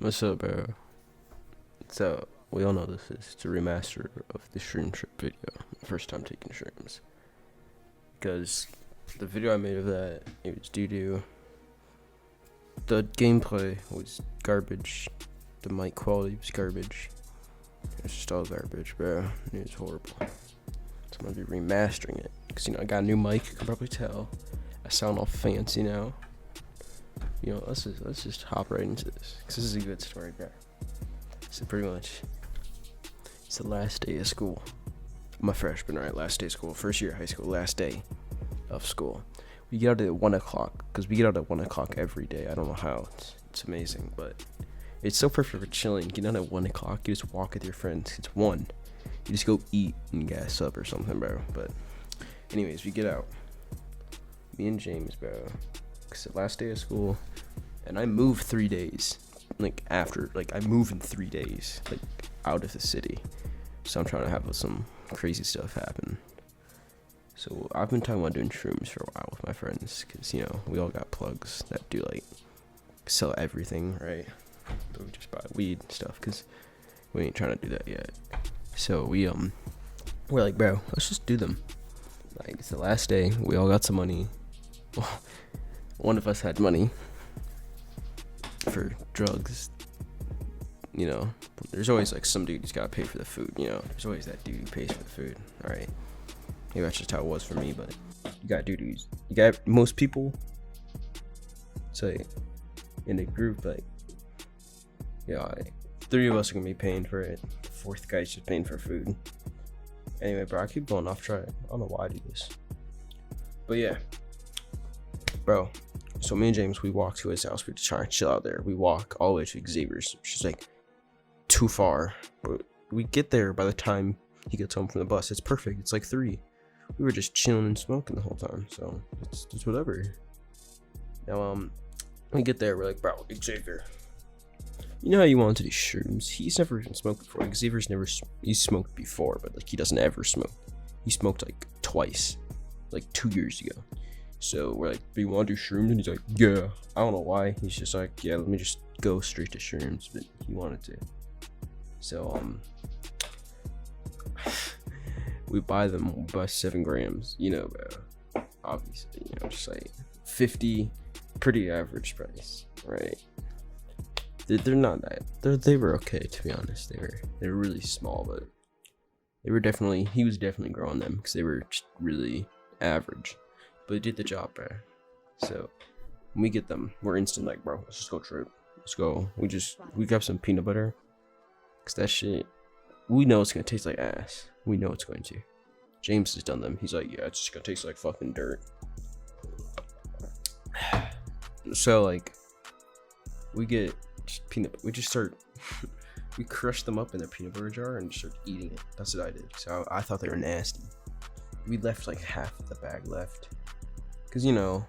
What's up, bro? So, we all know this is a remaster of the shroom trip video. First time taking shrooms. Because the video I made of that, it was due to the gameplay was garbage. The mic quality was garbage. It's just all garbage, bro. It was horrible. So I'm gonna be remastering it. Because, I got a new mic, you can probably tell. I sound all fancy now. Let's just hop right into this. Because this is a good story, bro. So pretty much, it's the last day of school. I'm a freshman, right? Last day of school. First year of high school. Last day of school. We get out at 1 o'clock. Because we get out at 1 o'clock every day. I don't know how. It's amazing. But it's so perfect for chilling. Get out at 1 o'clock. You just walk with your friends. It's 1. You just go eat and gas up or something, bro. But anyways, we get out. Me and James, bro. It's the last day of school. And I moved 3 days. I move in 3 days, out of the city. So I'm trying to have some crazy stuff happen. So I've been talking about doing shrooms for a while with my friends, because, we all got plugs that do, sell everything, right? So we just buy weed and stuff, because we ain't trying to do that yet. So we're like, bro, let's just do them. It's the last day, we all got some money. Well, one of us had money for drugs. There's always some dude who's gotta pay for the food. There's always that dude who pays for the food. All right, maybe that's just how it was for me, but you got dudes. You got most people say in a group, 3 of us are gonna be paying for it. The fourth guy's just paying for food. Anyway, bro, I keep going off track. I don't know why I do this, but yeah, bro. So me and James, we walk to his house. We try and chill out there. We walk all the way to Xavier's, which is too far. But we get there by the time he gets home from the bus. It's perfect. It's 3. We were just chilling and smoking the whole time. So it's whatever. Now we get there. We're like, bro, Xavier, you know how you want to do shrooms? He's never even smoked before. Xavier's never. He's smoked before, but he doesn't ever smoke. He smoked twice, 2 years ago. So we're like, do you want to do shrooms? And he's like, yeah. I don't know why. He's just like, yeah, let me just go straight to shrooms. But he wanted to. So, we buy them by 7 grams. Bro. Obviously, just 50, pretty average price, right? They're not that. They were okay, to be honest. They were really small, but he was definitely growing them because they were just really average. But it did the job, bro. So when we get them, we're instant bro, let's just go trip. Let's go. We grab some peanut butter. Cause that shit, we know it's gonna taste like ass. We know it's going to. James has done them. He's like, yeah, it's just gonna taste like fucking dirt. So we get peanut. We just start. We crush them up in the peanut butter jar and just start eating it. That's what I did. So I thought they were nasty. We left half of the bag left. Cause I don't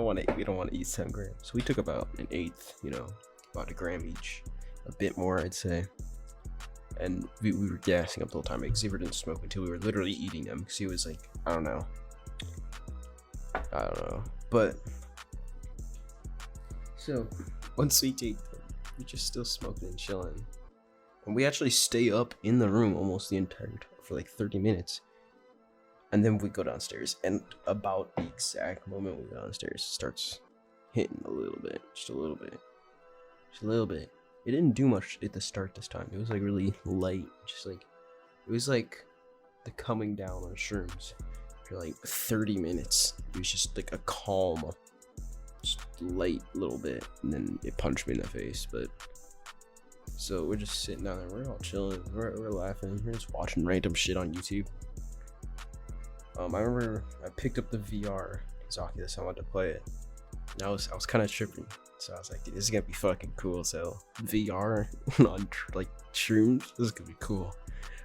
want to. We don't want to eat 7 grams. So we took about an eighth. About a gram each, a bit more, I'd say. And we were gassing up the whole time. Xavier didn't smoke until we were literally eating them. Cause he was I don't know. But so once we take them, we just still smoking and chilling. And we actually stay up in the room almost the entire time for 30 minutes. And then we go downstairs. And about the exact moment we go downstairs, it starts hitting a little bit. Just a little bit. Just a little bit. It didn't do much at the start this time. It was really light. Just it was the coming down on shrooms for 30 minutes. It was just a calm, just light little bit. And then it punched me in the face. But so we're just sitting down there. We're all chilling. We're laughing. We're just watching random shit on YouTube. I remember I picked up the VR because this time I wanted to play it. And I was kind of tripping. So I was like, dude, this is gonna be fucking cool. So VR on shrooms. This is gonna be cool.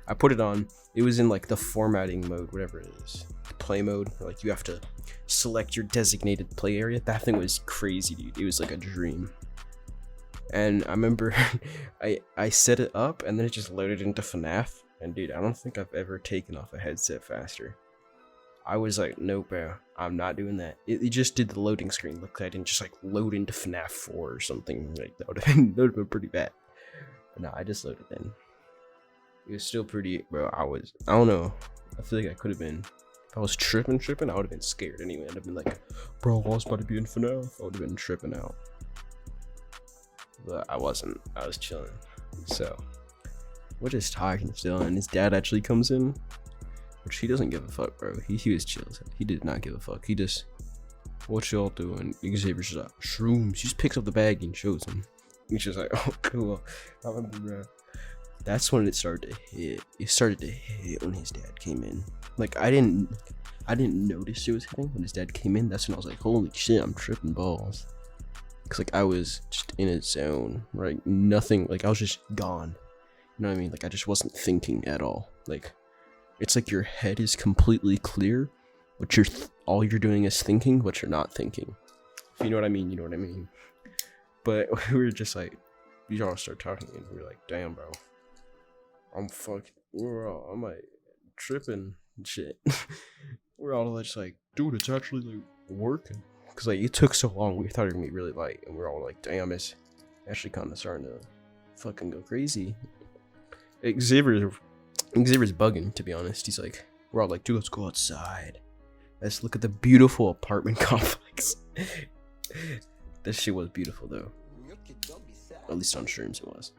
I put it on. It was in the formatting mode, whatever it is, the play mode. Where, you have to select your designated play area. That thing was crazy, dude. It was a dream. And I remember I set it up and then it just loaded into FNAF. And dude, I don't think I've ever taken off a headset faster. I was like, nope, bro, I'm not doing that. It just did the loading screen. Look, I didn't just like load into FNAF 4 or something. Like that would have been pretty bad. But no, I just loaded in. It was still pretty, bro. I don't know. I feel like I could have been. If I was tripping, I would have been scared anyway. I'd have been like, bro, I was about to be in FNAF. I would have been tripping out. But I wasn't. I was chilling. So we're just talking still, and his dad actually comes in, which he doesn't give a fuck, bro. He was chill. He did not give a fuck. He just, what y'all doing? Xavier's just like, shrooms. He just picks up the bag and shows him. He's just like, oh, cool. I remember, bro. That's when it started to hit. It started to hit when his dad came in. Like I didn't notice it was hitting when his dad came in. That's when I was like, holy shit, I'm tripping balls. Cause like I was just in a zone, right? Nothing. Like I was just gone. You know what I mean? Like I just wasn't thinking at all. Like it's like your head is completely clear, but all you're doing is thinking, but you're not thinking. If you know what I mean, you know what I mean. But we were just like, we all start talking, and we were like, damn, bro. I'm like tripping and shit. We're all just like, dude, it's actually like working. Cause like it took so long, we thought it was gonna be really light, and we're all like, damn, it's actually kind of starting to fucking go crazy. Xavier's bugging, to be honest. He's like, we're all like, dude, let's go outside. Let's look at the beautiful apartment complex. This shit was beautiful though. At least on shrooms it was.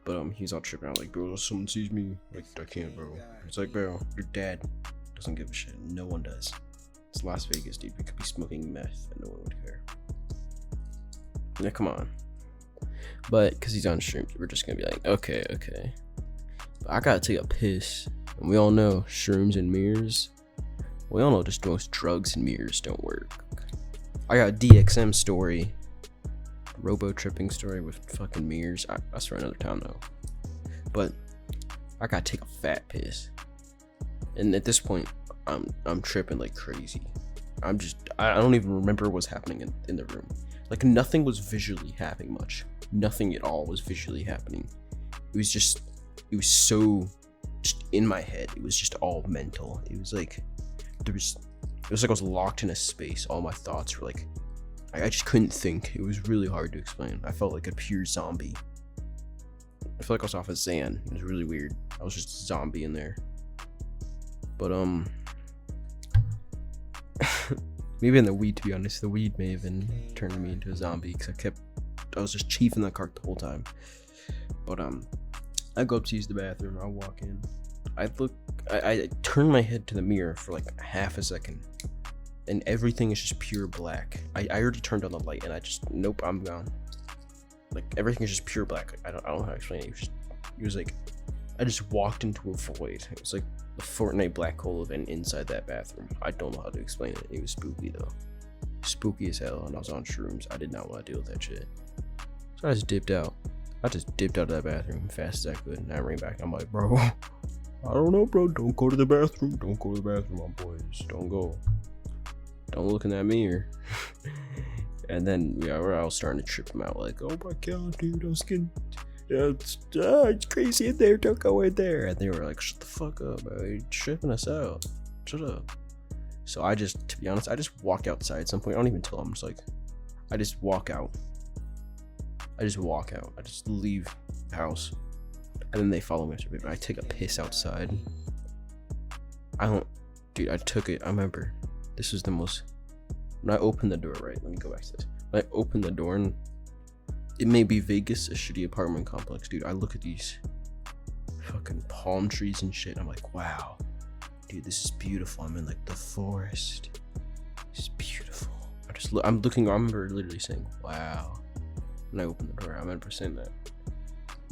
But he's all tripping out like, bro, if someone sees me, like I can't, bro. It's like, bro, your dad doesn't give a shit. No one does. It's Las Vegas, dude. We could be smoking meth and no one would care. Yeah, come on. But because he's on shrooms, we're just gonna be like, okay. But I gotta take a piss. And we all know shrooms and mirrors. We all know just most drugs and mirrors don't work. I got a DXM story. Robo tripping story with fucking mirrors. That's for another time though. But I gotta take a fat piss. And at this point, I'm tripping like crazy. I don't even remember what's happening in the room. Like nothing was visually happening much. Nothing at all was visually happening. It was so just in my head. It was just all mental. It was like I was locked in a space. All my thoughts were like, I just couldn't think. It was really hard to explain. I felt like a pure zombie. I felt like I was off of Xan. It was really weird. I was just a zombie in there. But maybe in the weed, to be honest, the weed may have been turning me into a zombie because I was just chiefing the cart the whole time. But I go up to use the bathroom. I walk in. I turn my head to the mirror for like half a second, and everything is just pure black. I already turned on the light, and nope, I'm gone. Like everything is just pure black. I don't know how to explain it. It was like I just walked into a void. It was like the Fortnite black hole event inside that bathroom. I don't know how to explain it. It was spooky though. Spooky as hell, and I was on shrooms. I did not want to deal with that shit. So I just dipped out. I just dipped out of that bathroom fast as I could, and I ran back. I'm like, bro, I don't know, bro. Don't go to the bathroom. Don't go to the bathroom, my boys. Don't go. Don't look in that mirror. And then we're all starting to trip him out. Like, oh my god, dude, I was getting. It's crazy in there. Don't go in there. And they were like, shut the fuck up, bro. You're tripping us out. Shut up. So to be honest, I just walk outside at some point. I don't even tell them. It's like, I just walk out. I just leave the house. And then they follow me after a bit. But I take a piss outside. I took it. I remember. This was the most. When I opened the door, right? Let me go back to this. When I opened the door, and it may be Vegas, a shitty apartment complex, dude. I look at these fucking palm trees and shit. I'm like, wow, dude, this is beautiful. I'm in like the forest. It's beautiful. I remember literally saying, wow. When I opened the door, I remember saying that.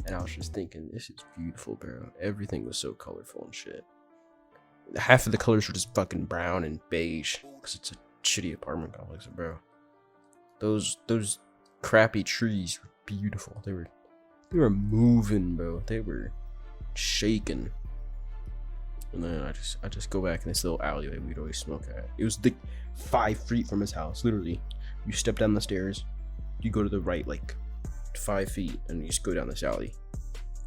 And I was just thinking, this is beautiful, bro. Everything was so colorful and shit. Half of the colors were just fucking brown and beige because it's a shitty apartment complex, bro. Those crappy trees were beautiful. They were moving, bro. They were shaking. And then I just go back in this little alleyway we'd always smoke at. It was like 5 feet from his house, literally. You step down the stairs, you go to the right like 5 feet, and you just go down this alley.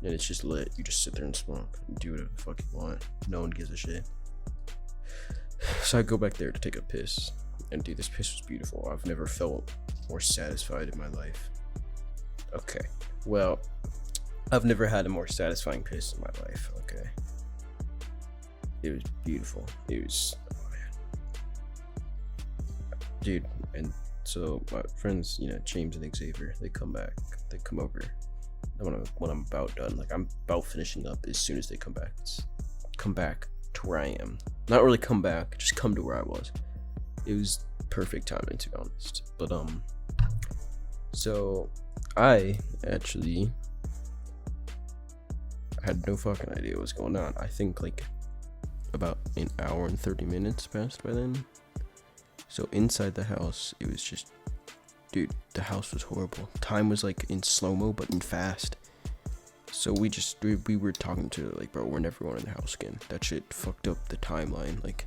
And it's just lit. You just sit there and smoke and do whatever the fuck you want. No one gives a shit. So I go back there to take a piss, and dude, this piss was beautiful. I've never felt more satisfied in my life. Okay, well, I've never had a more satisfying piss in my life. Okay, it was beautiful. It was, oh man, dude. And so my friends, James and Xavier, they come over when I'm about done. Like, I'm about finishing up. As soon as they come back, come back to where I am. Not really come back, just come to where I was. It was perfect timing, to be honest. But so I actually had no fucking idea what was going on. I think like about an hour and 30 minutes passed by then. So inside the house, it was just, dude, the house was horrible. Time was like in slow-mo, but in fast. So we were talking to, like, bro, we're never going in the house again. That shit fucked up the timeline. Like,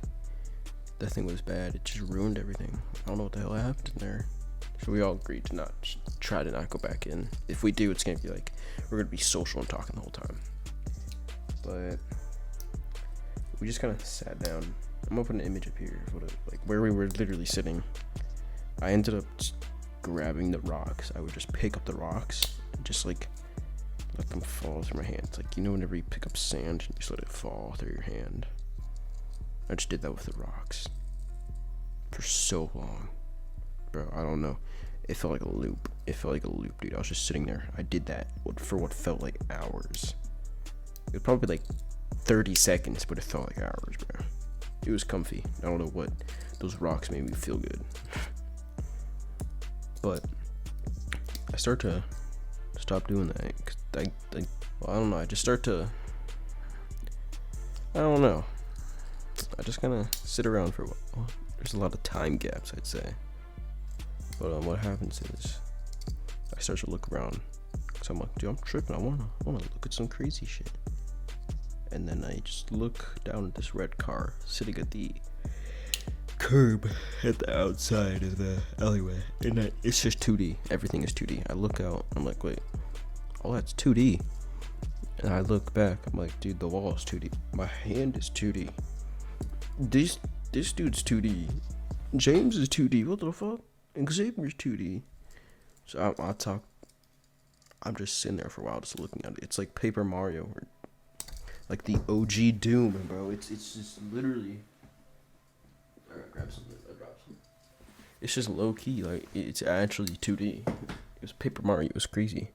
that thing was bad. It just ruined everything. I don't know what the hell happened in there. So we all agreed to try to not go back in. If we do, it's gonna be like, we're gonna be social and talking the whole time. But we just kind of sat down. I'm gonna put an image up here of like where we were literally sitting. I ended up just grabbing the rocks. I would just pick up the rocks and just like let them fall through my hands. Like, whenever you pick up sand and just let it fall through your hand. I just did that with the rocks for so long, bro. I don't know. It felt like a loop. Dude. I was just sitting there. I did that for what felt like hours. It was probably like 30 seconds, but it felt like hours, bro. It was comfy. I don't know what. Those rocks made me feel good. But I start to stop doing that. Cause I don't know. I just start to, I don't know. I just kind of sit around for a while. There's a lot of time gaps, I'd say. But what happens is I start to look around. So I'm like, dude, I'm tripping. I wanna look at some crazy shit. And then I just look down at this red car sitting at the curb at the outside of the alleyway. And it's just 2D. Everything is 2D. I look out. I'm like, wait. Oh, that's 2D. And I look back. I'm like, dude, the wall is 2D. My hand is 2D. This dude's 2D. James is 2D. What the fuck? Xavier's 2D. So I'm just sitting there for a while, just looking at it. It's like Paper Mario, or like the OG Doom, bro. It's just literally. Alright, grab something. I dropped something. It's just low key. Like, it's actually 2D. It was Paper Mario. It was crazy.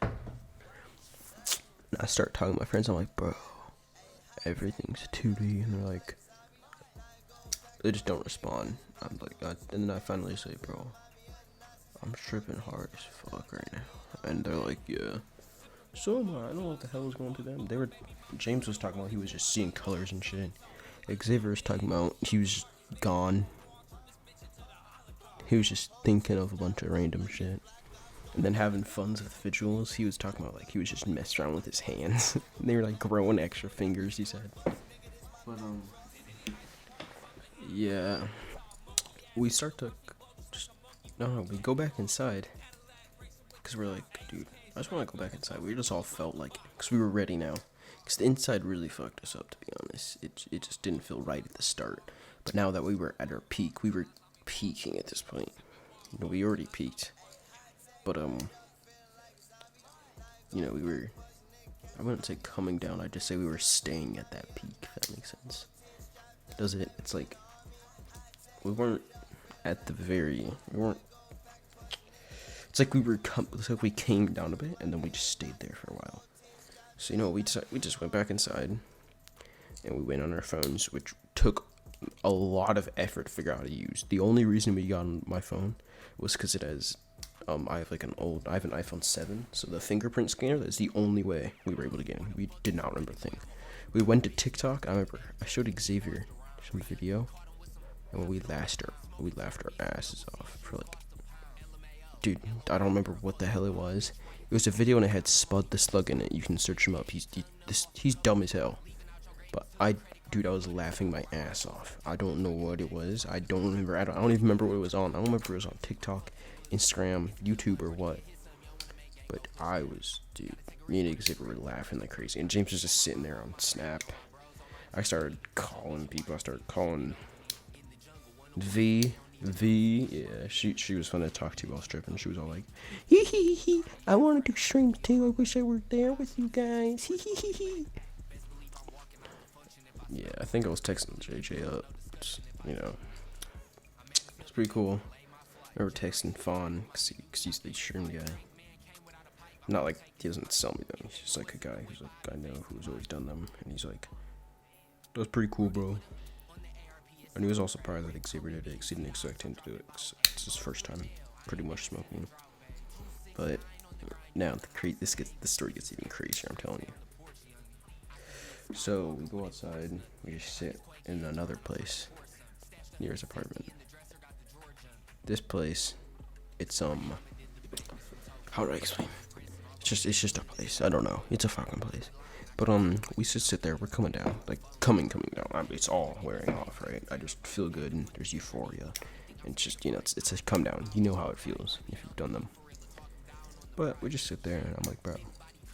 And I start talking to my friends. I'm like, bro, everything's 2D, and they're like, they just don't respond. I'm like, and then I finally say, bro, I'm tripping hard as fuck right now. And they're like, yeah. So am I. I don't know what the hell was going through them. James was talking about he was just seeing colors and shit. Xavier was talking about he was just gone. He was just thinking of a bunch of random shit. And then having funs with visuals. He was talking about like he was just messing around with his hands. They were like growing extra fingers, he said. But yeah. We start to we go back inside. Cause we're like, dude, I just want to go back inside. We just all felt like it. Cause we were ready now. Cause the inside really fucked us up, to be honest. It just didn't feel right at the start. But now that we were at our peak, we were peaking at this point. We already peaked. But we were, I wouldn't say coming down. I'd just say we were staying at that peak, if that makes sense. Does it? It's like we weren't at the it's like it's like we came down a bit and then we just stayed there for a while. So we just went back inside and we went on our phones, which took a lot of effort to figure out how to use. The only reason we got on my phone was because it has I have an iPhone 7, so the fingerprint scanner, that's the only way we were able to get in. We did not remember a thing. We went to TikTok. I remember I showed Xavier some video, and we laughed our asses off for like, dude, I don't remember what the hell it was. It was a video and it had Spud the Slug in it. You can search him up. He's dumb as hell. But I was laughing my ass off. I don't know what it was. I don't remember. I don't even remember what it was on. I don't remember if it was on TikTok, Instagram, YouTube, or what. But me and Xavier were laughing like crazy. And James was just sitting there on Snap. I started calling people. I started calling V. Yeah, she was fun to talk to while stripping. She was all like, hee hee hee, I want to do streams too. I wish I were there with you guys. Hee hee hee hee. Yeah, I think I was texting JJ up. It's, it's pretty cool. I remember texting Fawn, because he's the stream guy. Not like he doesn't sell me them. He's just like a guy who's like, I know who's always done them. And he's like, that was pretty cool, bro. And he was also surprised that Xavier did it, because he didn't expect him to do it. Cause it's his first time pretty much smoking. But now the story gets even crazier, I'm telling you. So we go outside, we just sit in another place near his apartment. This place, it's how do I explain? It's just a place. I don't know. It's a fucking place. But we just sit there. We're coming down, like coming down. I mean, it's all wearing off, right? I just feel good, and there's euphoria, and it's just it's a come down. You know how it feels if you've done them. But we just sit there, and I'm like, bro,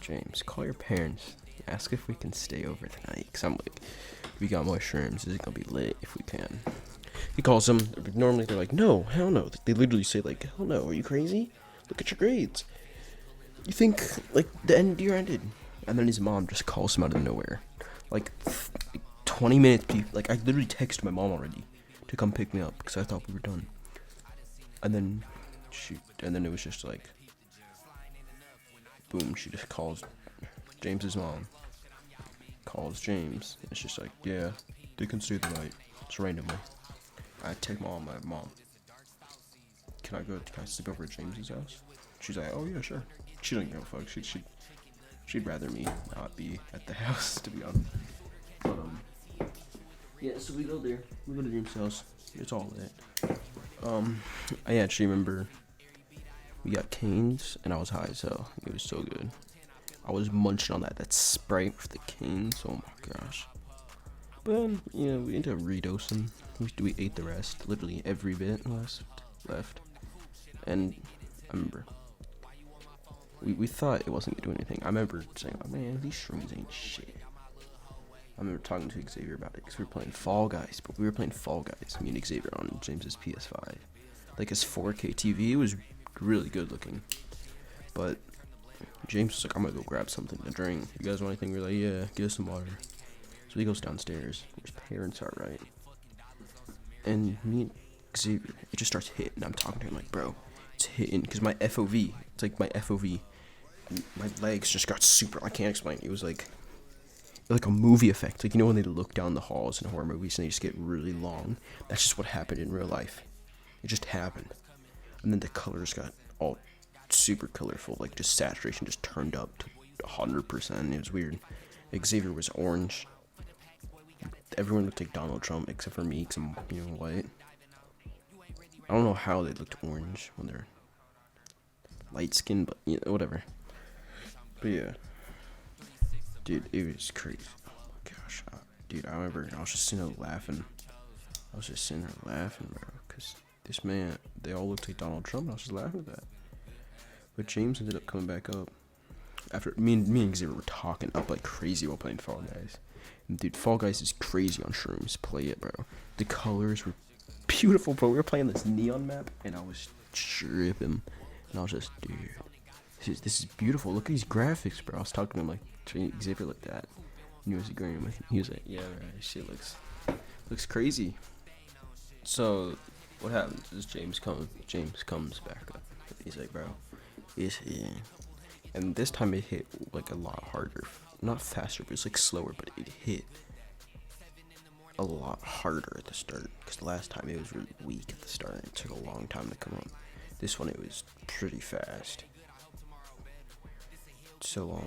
James, call your parents. Ask if we can stay over tonight. Cause I'm like, we got more shrooms. This is gonna be lit if we can. He calls them. Normally they're like, no, hell no. They literally say like, hell no. Are you crazy? Look at your grades. You think like the end year ended? And then his mom just calls him out of nowhere. Like 20 minutes. Like I literally texted my mom already to come pick me up because I thought we were done. And then it was just like, boom. She just calls James's mom. Calls James. It's just like, yeah, they can stay the night. It's randomly. I text my mom. Can I sleep over at James's house? She's like, oh yeah, sure. She doesn't give a fuck. She'd rather me not be at the house, to be honest. But yeah. So we go there. We go to James' house. It's all lit. I actually remember we got canes, and I was high as hell. It was so good. I was munching on that Sprite with the canes. Oh my gosh. But we ended up redosing. We ate the rest, literally every bit left. And I remember we thought it wasn't gonna do anything. I remember saying, oh, man, these shrooms ain't shit. I remember talking to Xavier about it because we were playing Fall Guys, but we were playing Fall Guys, me and Xavier, on James's PS5. Like his 4K TV was really good looking, but James was like, I'm gonna go grab something to drink. You guys want anything? We're like, yeah, get us some water. So he goes downstairs. His parents are, right? And me and Xavier, it just starts hitting. I'm talking to him like, bro, it's hitting. Because my FOV, it's like my FOV, my legs just got super, I can't explain. It was like a movie effect. Like, when they look down the halls in horror movies and they just get really long. That's just what happened in real life. It just happened. And then the colors got all super colorful. Like, just saturation just turned up to 100%. It was weird. Xavier was orange. Everyone looked like Donald Trump except for me, because I'm, white. I don't know how they looked orange when they're light skinned, but whatever. But yeah, dude, it was crazy. Oh my gosh, dude, I remember I was just sitting there laughing. Bro, because this man, they all looked like Donald Trump. And I was just laughing at that. But James ended up coming back up after me and Xavier were talking up like crazy while playing Fall Guys. And dude, Fall Guys is crazy on shrooms. Play it, bro. The colors were beautiful, bro. We were playing this neon map, and I was tripping. And I was just, dude, this is beautiful. Look at these graphics, bro. I was talking to him like, Xavier like that. And he was agreeing with me. He was like, yeah, right. Shit looks crazy. So what happens is James comes back up. He's like, bro, it's hitting. And this time it hit like a lot harder. Not faster, but it's like slower, but it hit a lot harder at the start. Because the last time it was really weak at the start. It took a long time to come up. This one, it was pretty fast. So,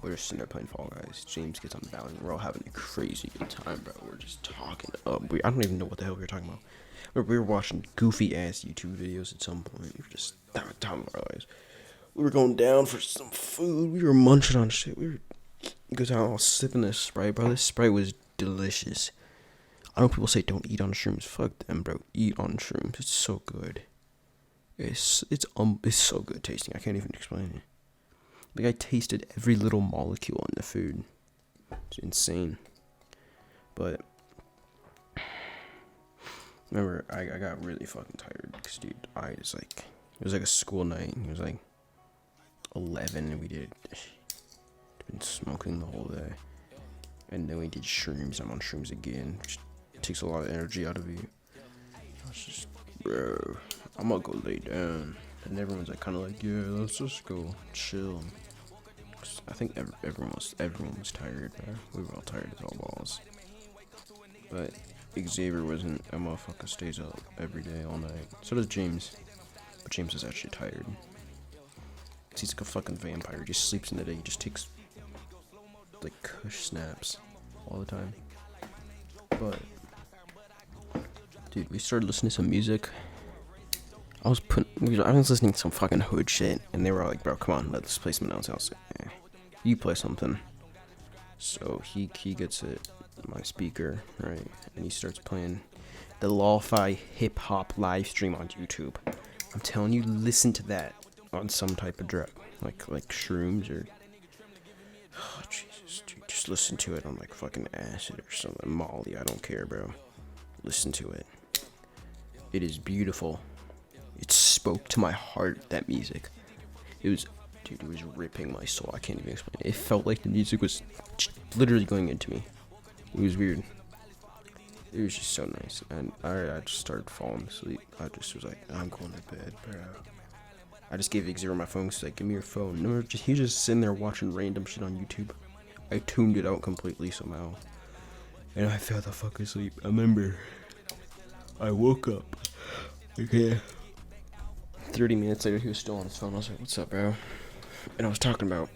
we're just sitting there playing Fall Guys. James gets on the balcony. We're all having a crazy good time, bro. We're just talking up. I don't even know what the hell we were talking about. We were watching goofy ass YouTube videos at some point. We were just talking about our lives. We were going down for some food. We were munching on shit. Because I was sipping this Sprite, bro. This Sprite was delicious. I know people say don't eat on shrooms. Fuck them, bro. Eat on shrooms. It's so good. It's so good tasting. I can't even explain it. Like, I tasted every little molecule in the food. It's insane. But remember, I got really fucking tired because, dude, it was like a school night. It was like 11 and we been smoking the whole day. And then we did shrooms. I'm on shrooms again, which takes a lot of energy out of you. I was just, bro, I'm gonna go lay down. And everyone's like, kind of like, yeah, let's just go chill. I think everyone was tired, bro. We were all tired as all balls. But Xavier wasn't. A motherfucker stays up every day, all night. So does James. But James is actually tired. He's like a fucking vampire. He just sleeps in the day. He just takes, like, kush snaps all the time. But, dude, we started listening to some music. I was listening to some fucking hood shit. And they were all like, bro, come on, let's play something else. I was like, you play something. So he gets it, my speaker, right? And he starts playing the lo-fi hip-hop live stream on YouTube. I'm telling you, listen to that on some type of drug, like shrooms or, oh Jesus, dude, just listen to it on like fucking acid or something, Molly, I don't care, bro. Listen to it. It is beautiful. It spoke to my heart, that music. It was, dude, it was ripping my soul. I can't even explain it. It felt like the music was literally going into me. It was weird. It was just so nice. And I just started falling asleep. I just was like, I'm going to bed, bro. I just gave Xavier my phone. He's like, give me your phone. No, he was just sitting there watching random shit on YouTube. I tuned it out completely somehow. And I fell the fuck asleep. I remember I woke up. Okay. 30 minutes later, he was still on his phone. I was like, what's up, bro? And I was talking about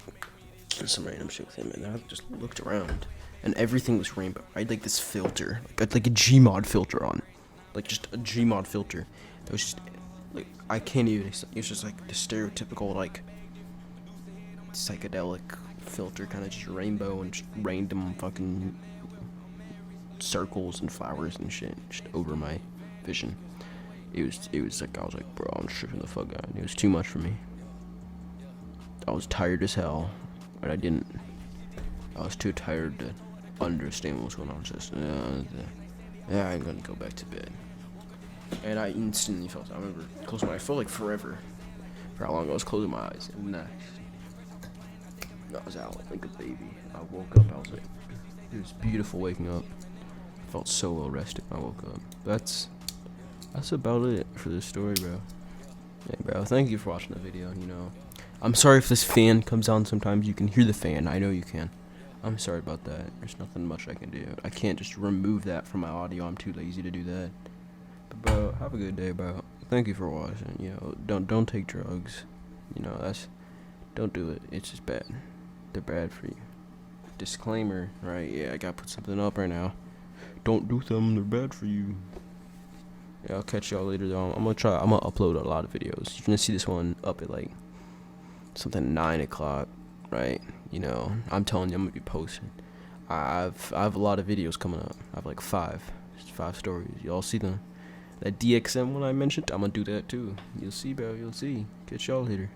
some random shit with him. And I just looked around. And everything was rainbow. I had like this filter. Like a Gmod filter on. Like just a Gmod filter. That was just, like, I can't even, it was just like the stereotypical, like, psychedelic filter, kind of just rainbow and just random fucking circles and flowers and shit just over my vision. It was like, I was like, bro, I'm tripping the fuck out. It was too much for me. I was tired as hell, but I was too tired to understand what was going on. Just, yeah, I'm gonna go back to bed. And I instantly felt it. I remember closing my eyes. I felt like forever. For how long I was closing my eyes. And I was out like a baby. I woke up. I was like, it was beautiful waking up. I felt so well rested when I woke up. That's about it for this story, bro. Hey, bro, thank you for watching the video. You know, I'm sorry if this fan comes on sometimes. You can hear the fan. I know you can. I'm sorry about that. There's nothing much I can do. I can't just remove that from my audio. I'm too lazy to do that. But bro, have a good day, bro. Thank you for watching. You know, don't take drugs. You know, don't do it. It's just bad. They're bad for you. Disclaimer, right? Yeah, I gotta put something up right now. Don't do them. They're bad for you. Yeah, I'll catch y'all later though. I'm gonna upload a lot of videos. You're gonna see this one up at like something 9 o'clock, right? You know, I'm telling you, I'm gonna be posting. I have a lot of videos coming up. I have like 5 stories. Y'all see them? That DXM one I mentioned, I'm gonna do that too. You'll see, bro. You'll see. Catch y'all later.